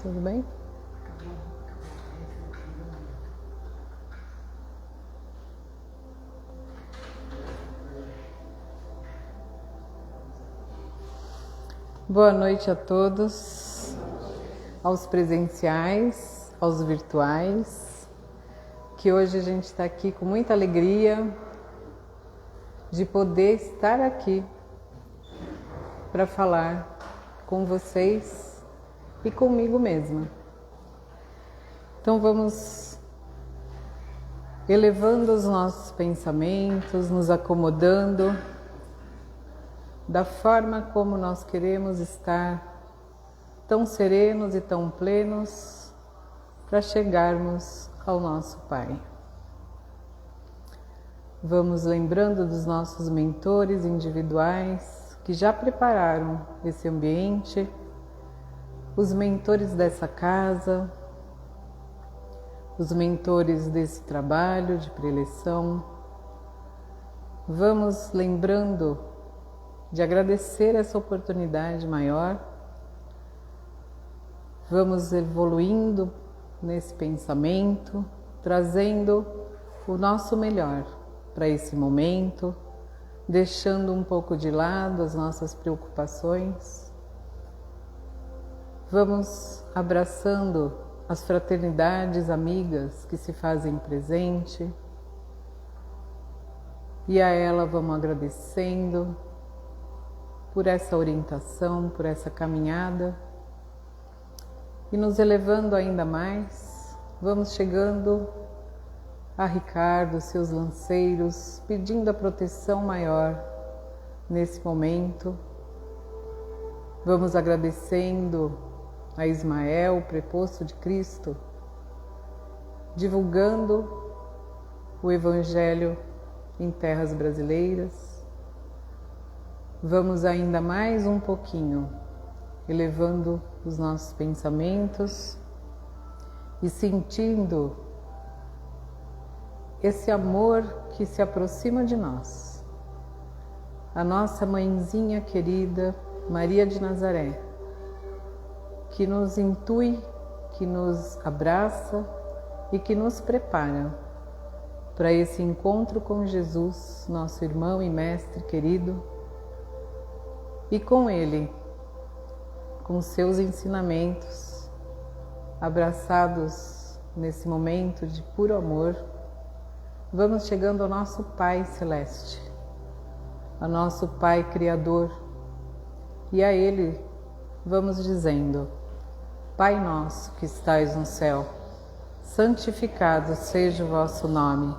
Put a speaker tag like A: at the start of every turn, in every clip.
A: Tudo bem? Boa noite a todos, aos presenciais, aos virtuais, que hoje a gente está aqui com muita alegria de poder estar aqui para falar com vocês e comigo mesma. Então vamos elevando os nossos pensamentos, nos acomodando da forma como nós queremos estar tão serenos e tão plenos para chegarmos ao nosso Pai. Vamos lembrando dos nossos mentores individuais que já prepararam esse ambiente, os mentores dessa casa, os mentores desse trabalho de preleção. Vamos lembrando de agradecer essa oportunidade maior. Vamos evoluindo nesse pensamento, trazendo o nosso melhor para esse momento, deixando um pouco de lado as nossas preocupações. Vamos abraçando as fraternidades amigas que se fazem presente e a ela vamos agradecendo por essa orientação, por essa caminhada e nos elevando ainda mais. Vamos chegando a Ricardo, seus lanceiros, pedindo a proteção maior nesse momento. Vamos agradecendo a Ismael, preposto de Cristo, divulgando o Evangelho em terras brasileiras. Vamos ainda mais um pouquinho, elevando os nossos pensamentos e sentindo esse amor que se aproxima de nós. A nossa mãezinha querida, Maria de Nazaré, que nos intui, que nos abraça e que nos prepara para esse encontro com Jesus, nosso irmão e mestre querido, e com Ele, com seus ensinamentos, abraçados nesse momento de puro amor, vamos chegando ao nosso Pai Celeste, ao nosso Pai Criador, e a Ele vamos dizendo: Pai nosso que estais no céu, santificado seja o vosso nome,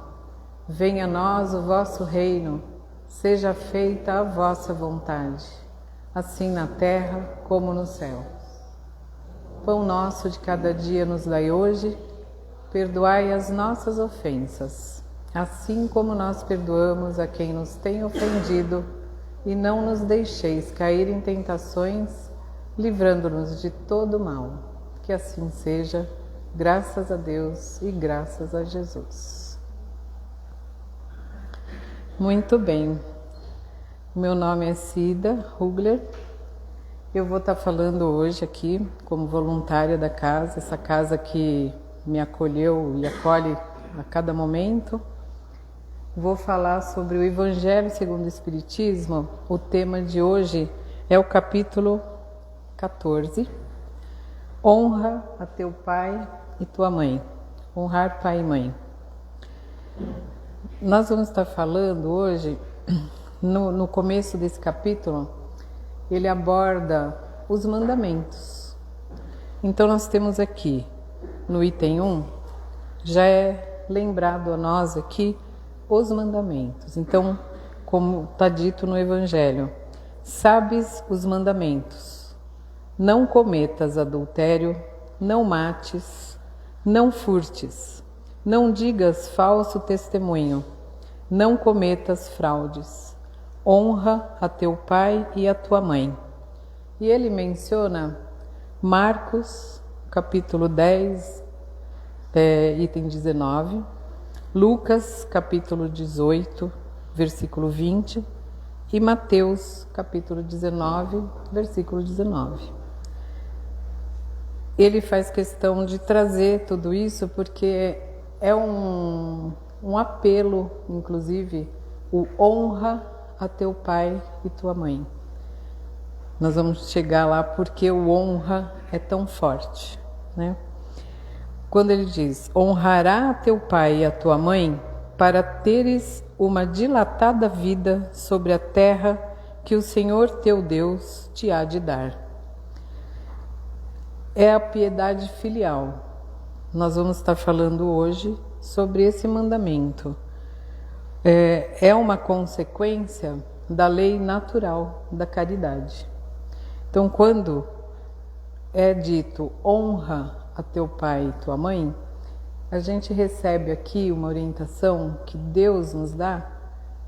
A: venha a nós o vosso reino, seja feita a vossa vontade, assim na terra como no céu. Pão nosso de cada dia nos dai hoje, perdoai as nossas ofensas, assim como nós perdoamos a quem nos tem ofendido, e não nos deixeis cair em tentações, livrando-nos de todo mal. Que assim seja, graças a Deus e graças a Jesus. Muito bem. Meu nome é Cida Rugler. Eu vou estar falando hoje aqui como voluntária da casa, essa casa que me acolheu e acolhe a cada momento. Vou falar sobre o Evangelho segundo o Espiritismo. O tema de hoje é o capítulo 14. Honra a teu pai e tua mãe. Honrar pai e mãe. Nós vamos estar falando hoje, no começo desse capítulo, ele aborda os mandamentos. Então nós temos aqui, no item 1, já é lembrado a nós aqui os mandamentos. Então, como está dito no Evangelho, sabes os mandamentos: não cometas adultério, não mates, não furtes, não digas falso testemunho, não cometas fraudes, honra a teu pai e a tua mãe. E ele menciona Marcos, capítulo 10, item 19, Lucas, capítulo 18, versículo 20, e Mateus, capítulo 19, versículo 19. ele faz questão de trazer tudo isso porque é um apelo, inclusive, o honra a teu pai e tua mãe. Nós vamos chegar lá porque o honra é tão forte, né? Quando ele diz, honrará a teu pai e a tua mãe para teres uma dilatada vida sobre a terra que o Senhor teu Deus te há de dar. É a piedade filial. Nós vamos estar falando hoje sobre esse mandamento. É uma consequência da lei natural da caridade. Então, quando é dito honra a teu pai e tua mãe, a gente recebe aqui uma orientação que Deus nos dá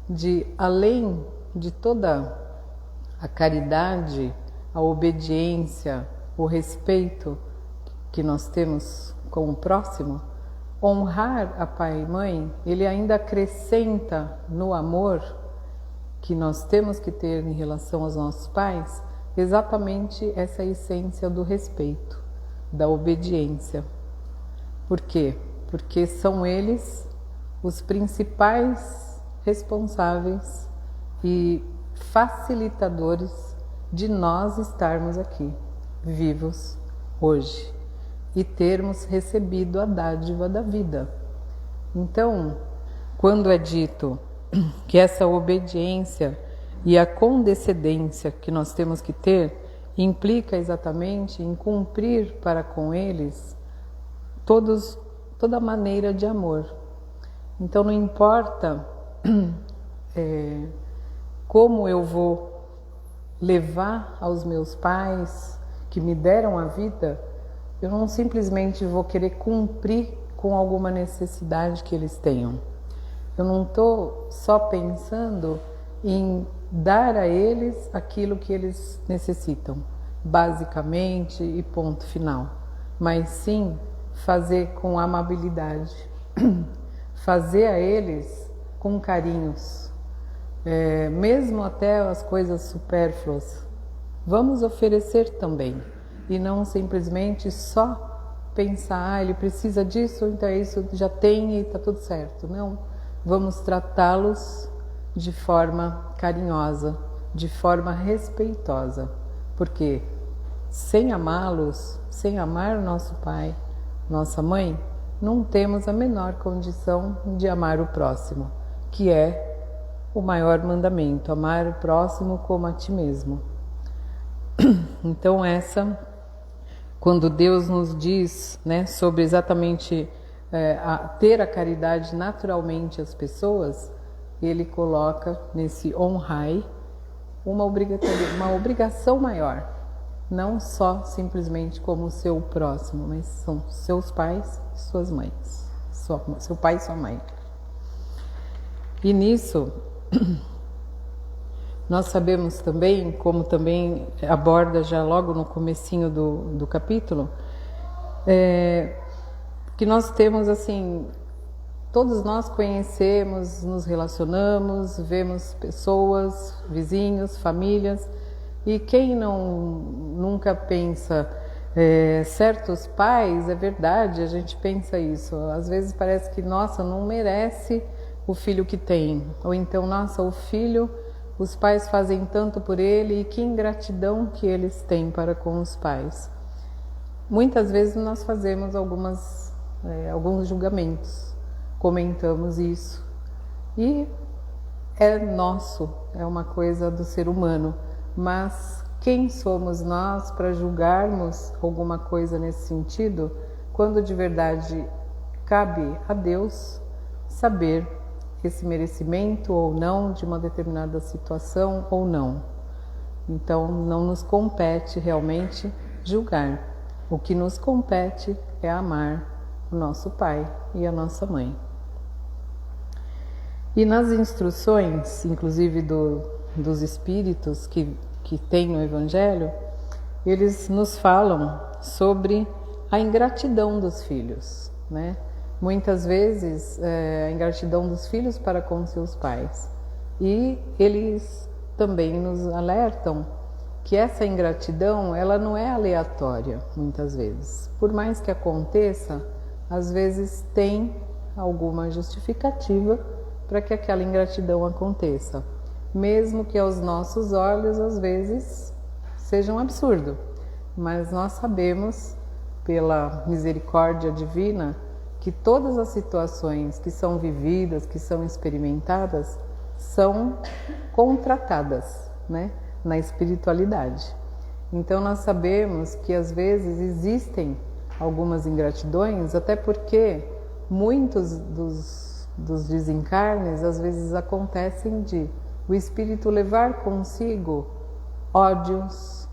A: de, além de toda a caridade, a obediência, o respeito que nós temos com o próximo, honrar a pai e mãe, ele ainda acrescenta no amor que nós temos que ter em relação aos nossos pais, exatamente essa essência do respeito, da obediência. Por quê? Porque são eles os principais responsáveis e facilitadores de nós estarmos aqui, vivos hoje, e termos recebido a dádiva da vida. Então, quando é dito que essa obediência e a condescendência que nós temos que ter implica exatamente em cumprir para com eles toda maneira de amor. Então não importa como eu vou levar aos meus pais que me deram a vida, eu não simplesmente vou querer cumprir com alguma necessidade que eles tenham. Eu não estou só pensando em dar a eles aquilo que eles necessitam, basicamente e ponto final, mas sim fazer com amabilidade, fazer a eles com carinhos, mesmo até as coisas supérfluas. Vamos oferecer também, e não simplesmente só pensar, ele precisa disso, então isso já tem e está tudo certo. Não, vamos tratá-los de forma carinhosa, de forma respeitosa, porque sem amá-los, sem amar o nosso pai, nossa mãe, não temos a menor condição de amar o próximo, que é o maior mandamento, amar o próximo como a ti mesmo. Então quando Deus nos diz, né, sobre exatamente ter a caridade naturalmente às pessoas, Ele coloca nesse honrai uma obrigação maior, não só simplesmente como o seu próximo, mas são seus pais e suas mães, seu pai e sua mãe. E nisso nós sabemos também, como também aborda já logo no comecinho do capítulo, que nós temos assim, todos nós conhecemos, nos relacionamos, vemos pessoas, vizinhos, famílias, e quem nunca pensa, certos pais, é verdade, a gente pensa isso, às vezes parece que, nossa, não merece o filho que tem, ou então, nossa, o filho, os pais fazem tanto por ele, e que ingratidão que eles têm para com os pais. Muitas vezes nós fazemos alguns julgamentos, comentamos isso, e é nosso, é uma coisa do ser humano, mas quem somos nós para julgarmos alguma coisa nesse sentido, quando de verdade cabe a Deus saber esse merecimento ou não de uma determinada situação ou não. Então não nos compete realmente julgar, o que nos compete é amar o nosso pai e a nossa mãe. E nas instruções, inclusive dos espíritos que tem no Evangelho, eles nos falam sobre a ingratidão dos filhos, né? Muitas vezes a ingratidão dos filhos para com seus pais. E eles também nos alertam que essa ingratidão, ela não é aleatória, muitas vezes. Por mais que aconteça, às vezes tem alguma justificativa para que aquela ingratidão aconteça. Mesmo que aos nossos olhos, às vezes, seja um absurdo. Mas nós sabemos, pela misericórdia divina, que todas as situações que são vividas, que são experimentadas, são contratadas, né, na espiritualidade. Então nós sabemos que às vezes existem algumas ingratidões, até porque muitos dos desencarnes às vezes acontecem de o espírito levar consigo ódios,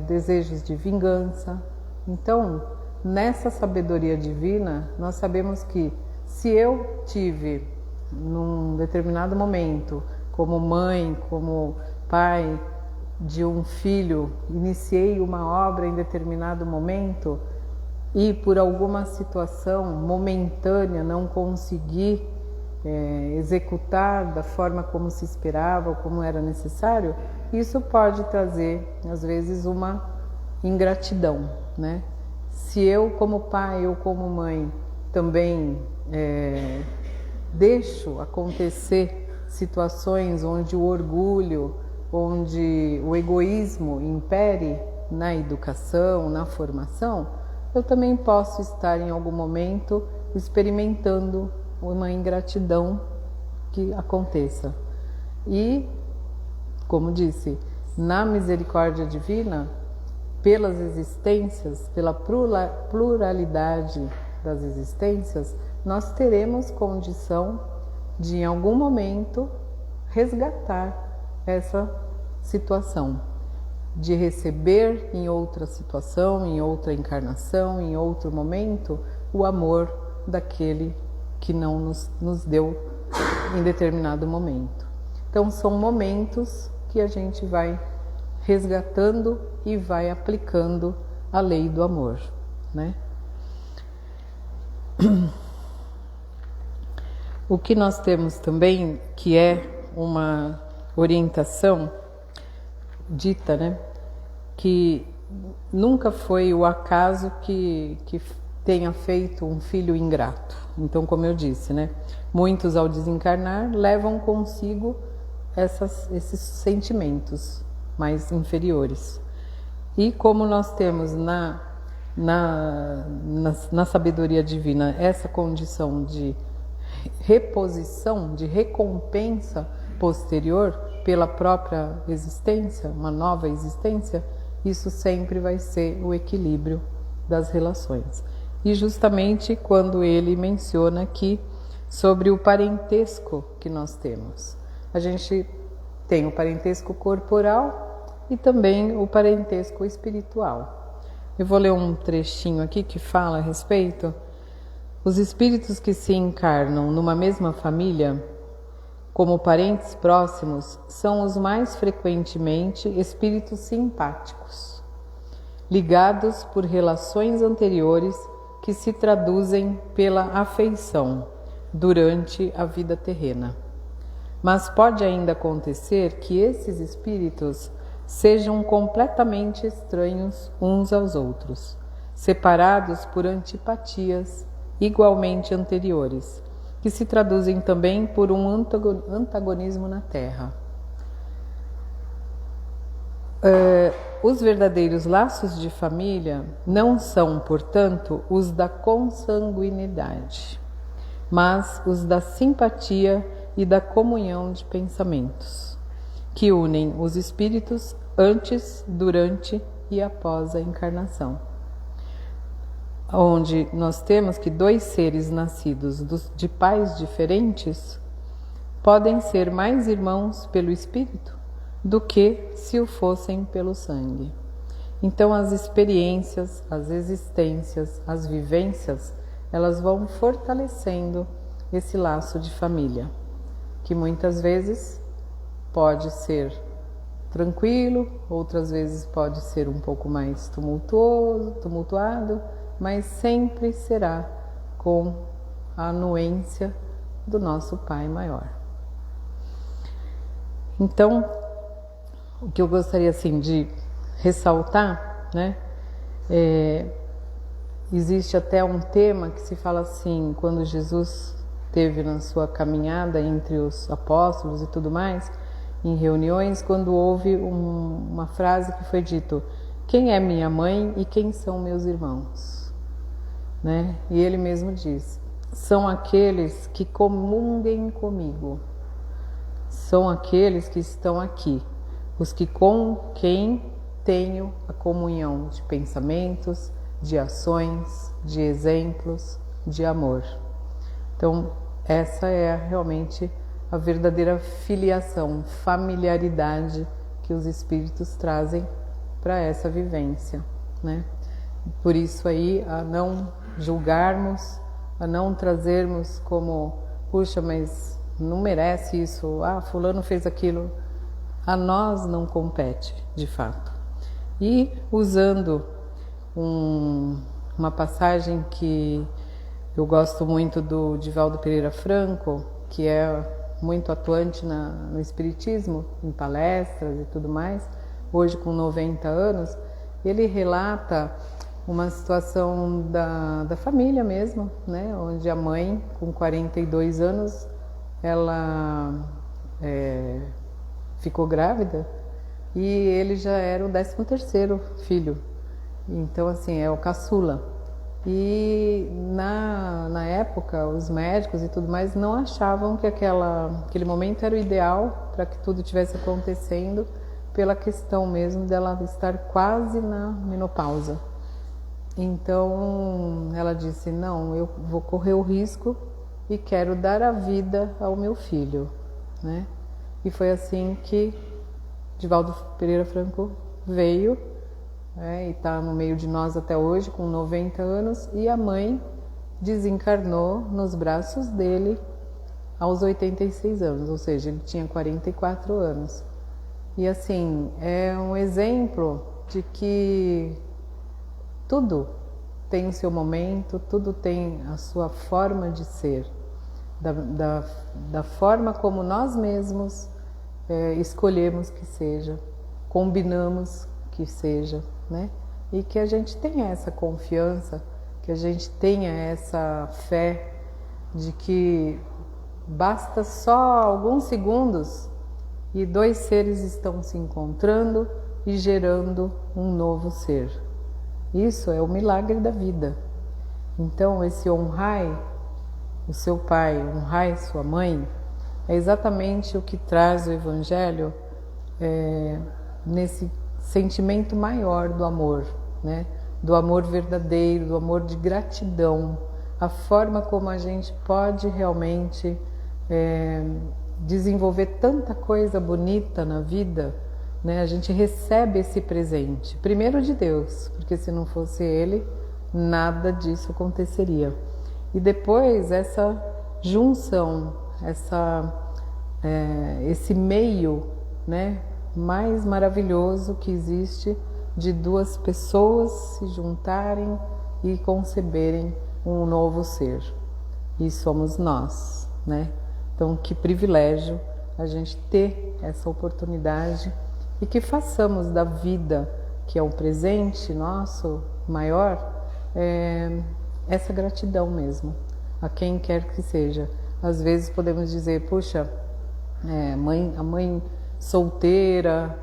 A: desejos de vingança. Então, nessa sabedoria divina, nós sabemos que se eu tive, num determinado momento, como mãe, como pai de um filho, iniciei uma obra em determinado momento e por alguma situação momentânea não consegui executar da forma como se esperava ou como era necessário, isso pode trazer, às vezes, uma ingratidão, né? Se eu, como pai ou como mãe, também deixo acontecer situações onde o orgulho, onde o egoísmo impere na educação, na formação, eu também posso estar em algum momento experimentando uma ingratidão que aconteça. E, como disse, na misericórdia divina, pelas existências, pela pluralidade das existências, nós teremos condição de, em algum momento, resgatar essa situação, de receber em outra situação, em outra encarnação, em outro momento, o amor daquele que não nos deu em determinado momento. Então são momentos que a gente vai resgatando e vai aplicando a lei do amor, né? O que nós temos também, que é uma orientação dita, né, que nunca foi o acaso que tenha feito um filho ingrato. Então, como eu disse, né, muitos ao desencarnar levam consigo esses sentimentos mais inferiores. E como nós temos na sabedoria divina essa condição de reposição, de recompensa posterior pela própria existência, uma nova existência, isso sempre vai ser o equilíbrio das relações. E justamente quando ele menciona aqui sobre o parentesco que nós temos. A gente tem o parentesco corporal e também o parentesco espiritual. Eu vou ler um trechinho aqui que fala a respeito. Os espíritos que se encarnam numa mesma família, como parentes próximos, são os mais frequentemente espíritos simpáticos, ligados por relações anteriores que se traduzem pela afeição durante a vida terrena. Mas pode ainda acontecer que esses espíritos sejam completamente estranhos uns aos outros, separados por antipatias igualmente anteriores, que se traduzem também por um antagonismo na Terra. Os verdadeiros laços de família não são, portanto, os da consanguinidade, mas os da simpatia e da comunhão de pensamentos, que unem os espíritos antes, durante e após a encarnação. Onde nós temos que dois seres nascidos de pais diferentes podem ser mais irmãos pelo espírito do que se o fossem pelo sangue. Então as experiências, as existências, as vivências, elas vão fortalecendo esse laço de família, que muitas vezes pode ser tranquilo, outras vezes pode ser um pouco mais tumultuado, mas sempre será com a anuência do nosso Pai Maior. Então, o que eu gostaria assim de ressaltar, né? Existe até um tema que se fala assim, quando Jesus teve na sua caminhada entre os apóstolos e tudo mais, em reuniões, quando houve uma frase que foi dito: quem é minha mãe e quem são meus irmãos? Né? E ele mesmo diz: são aqueles que comunguem comigo, são aqueles que estão aqui, os que com quem tenho a comunhão de pensamentos, de ações, de exemplos, de amor. Então, essa é realmente a verdadeira filiação, familiaridade que os espíritos trazem para essa vivência, né? Por isso aí, a não julgarmos, a não trazermos como, puxa, mas não merece isso, fulano fez aquilo. A nós não compete, de fato. E usando uma passagem que eu gosto muito do Divaldo Pereira Franco, que é muito atuante no Espiritismo, em palestras e tudo mais, hoje com 90 anos, ele relata uma situação da família mesmo, né? Onde a mãe, com 42 anos, ela ficou grávida e ele já era o 13º filho. Então, assim, é o caçula. E na época, os médicos e tudo mais não achavam que aquele momento era o ideal para que tudo tivesse acontecendo, pela questão mesmo dela estar quase na menopausa. Então, ela disse: não, eu vou correr o risco e quero dar a vida ao meu filho, né? E foi assim que Divaldo Pereira Franco veio, e está no meio de nós até hoje, com 90 anos, e a mãe desencarnou nos braços dele aos 86 anos, ou seja, ele tinha 44 anos. E assim, é um exemplo de que tudo tem o seu momento, tudo tem a sua forma de ser, da forma como nós mesmos escolhemos que seja, combinamos que seja, né? E que a gente tenha essa confiança, que a gente tenha essa fé de que basta só alguns segundos e dois seres estão se encontrando e gerando um novo ser. Isso é o milagre da vida. Então, esse honrai o seu pai, honrai sua mãe, é exatamente o que traz o Evangelho nesse sentimento maior do amor, né? Do amor verdadeiro, do amor de gratidão, a forma como a gente pode realmente desenvolver tanta coisa bonita na vida, né? A gente recebe esse presente, primeiro de Deus, porque se não fosse Ele, nada disso aconteceria. E depois essa junção, esse meio, né, mais maravilhoso que existe de duas pessoas se juntarem e conceberem um novo ser. E somos nós, né? Então, que privilégio a gente ter essa oportunidade e que façamos da vida, que é um presente nosso maior, essa gratidão mesmo, a quem quer que seja. Às vezes podemos dizer, puxa, a mãe solteira,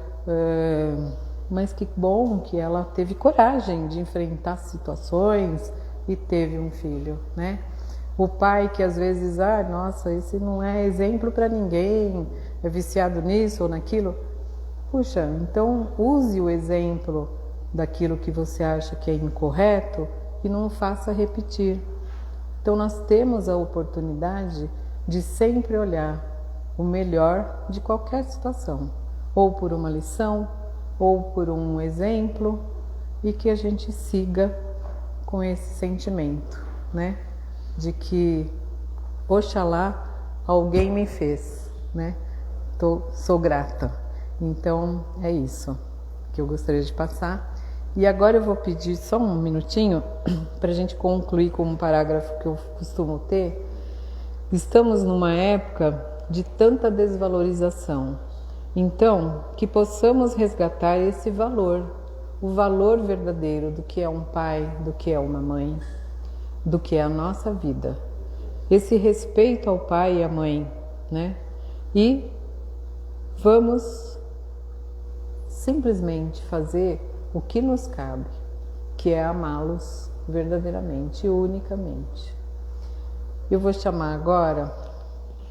A: mas que bom que ela teve coragem de enfrentar situações e teve um filho, né? O pai que às vezes, nossa, esse não é exemplo para ninguém, é viciado nisso ou naquilo. Puxa, então use o exemplo daquilo que você acha que é incorreto e não o faça repetir. Então nós temos a oportunidade de sempre olhar o melhor de qualquer situação, ou por uma lição, ou por um exemplo, e que a gente siga com esse sentimento, né? De que, oxalá, alguém me fez, né? Sou grata. Então, é isso que eu gostaria de passar. E agora eu vou pedir só um minutinho para a gente concluir com um parágrafo que eu costumo ter. Estamos numa época de tanta desvalorização, Então, que possamos resgatar esse valor, o valor verdadeiro do que é um pai, do que é uma mãe, do que é a nossa vida. Esse respeito ao pai e à mãe, né? E vamos simplesmente fazer o que nos cabe, que é amá-los verdadeiramente e unicamente. Eu vou chamar agora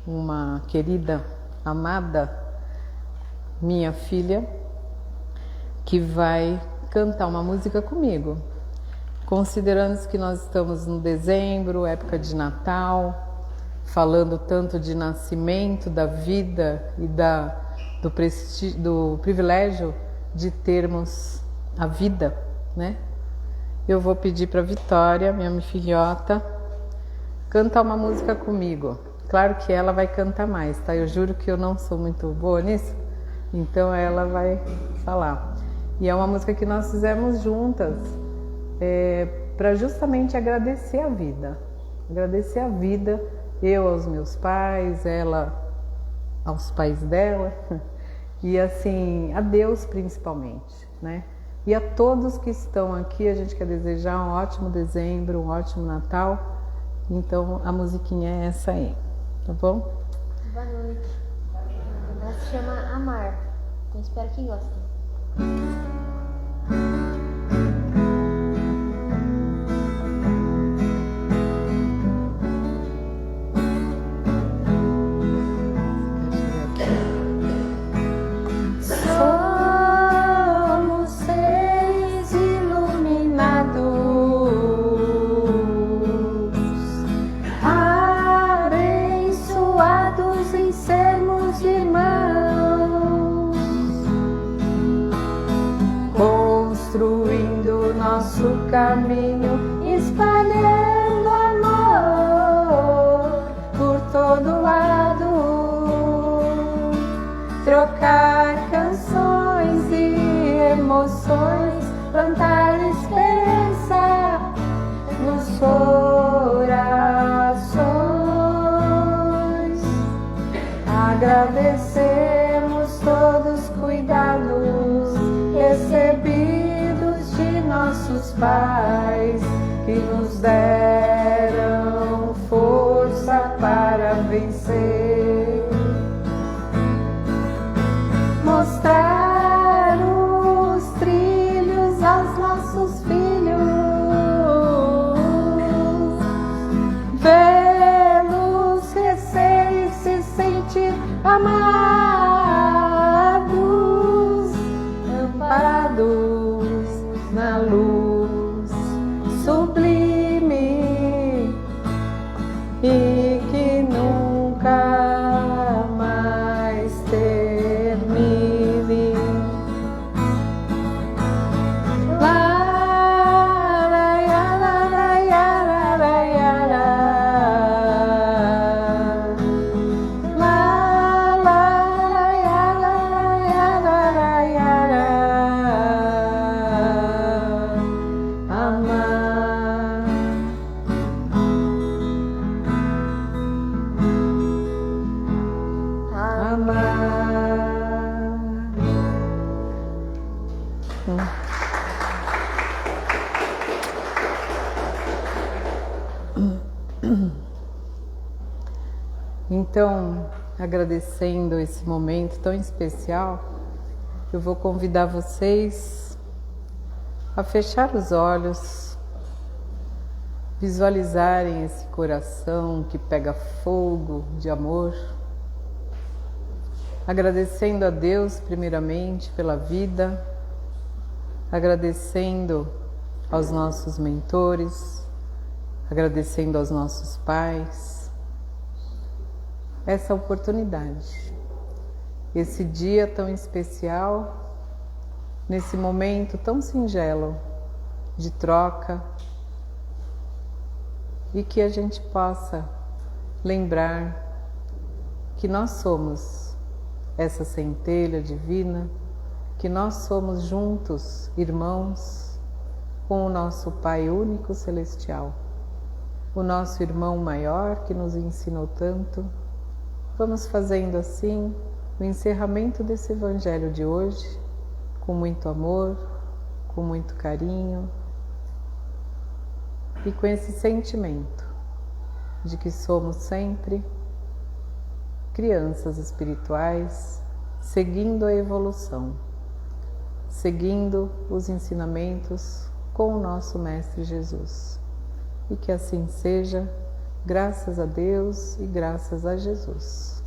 A: uma querida, amada, minha filha, que vai cantar uma música comigo. Considerando que nós estamos no dezembro, época de Natal, falando tanto de nascimento, da vida e do privilégio de termos a vida, né? Eu vou pedir para a Vitória, minha filhota, cantar uma música comigo. Claro que ela vai cantar mais, tá? Eu juro que eu não sou muito boa nisso, então ela vai falar. E é uma música que nós fizemos juntas, para justamente agradecer a vida. Agradecer a vida, eu aos meus pais, ela aos pais dela, e assim, a Deus principalmente, né? E a todos que estão aqui, a gente quer desejar um ótimo dezembro, um ótimo Natal. Então a musiquinha é essa aí, tá bom?
B: Boa noite. Ela se chama Amar, então espero que gostem.
C: Somos seres iluminados, abençoados em sermos irmãos, construindo nosso caminho, espalhando amor por todo lado, trocar canções e emoções, plantar esperança nos corações. Agradecemos todos os cuidados recebidos de nossos pais, que nos deram força para vencer. Mostrar os trilhos aos nossos filhos, vê-los crescer e se sentir amados, amparados na luz sublime e que nunca mais termine. Então, agradecendo esse momento tão especial, eu vou convidar vocês a fechar os olhos, visualizarem esse coração que pega fogo de amor, agradecendo a Deus primeiramente pela vida, agradecendo aos nossos mentores, agradecendo aos nossos pais, essa oportunidade, esse dia tão especial, nesse momento tão singelo de troca, e que a gente possa lembrar que nós somos essa centelha divina, que nós somos juntos irmãos com o nosso Pai único celestial, o nosso irmão maior que nos ensinou tanto. Vamos fazendo assim,
A: o encerramento desse Evangelho de hoje com muito amor, com muito carinho e com esse sentimento de que somos sempre crianças espirituais, seguindo a evolução, seguindo os ensinamentos com o nosso Mestre Jesus. E que assim seja, graças a Deus e graças a Jesus.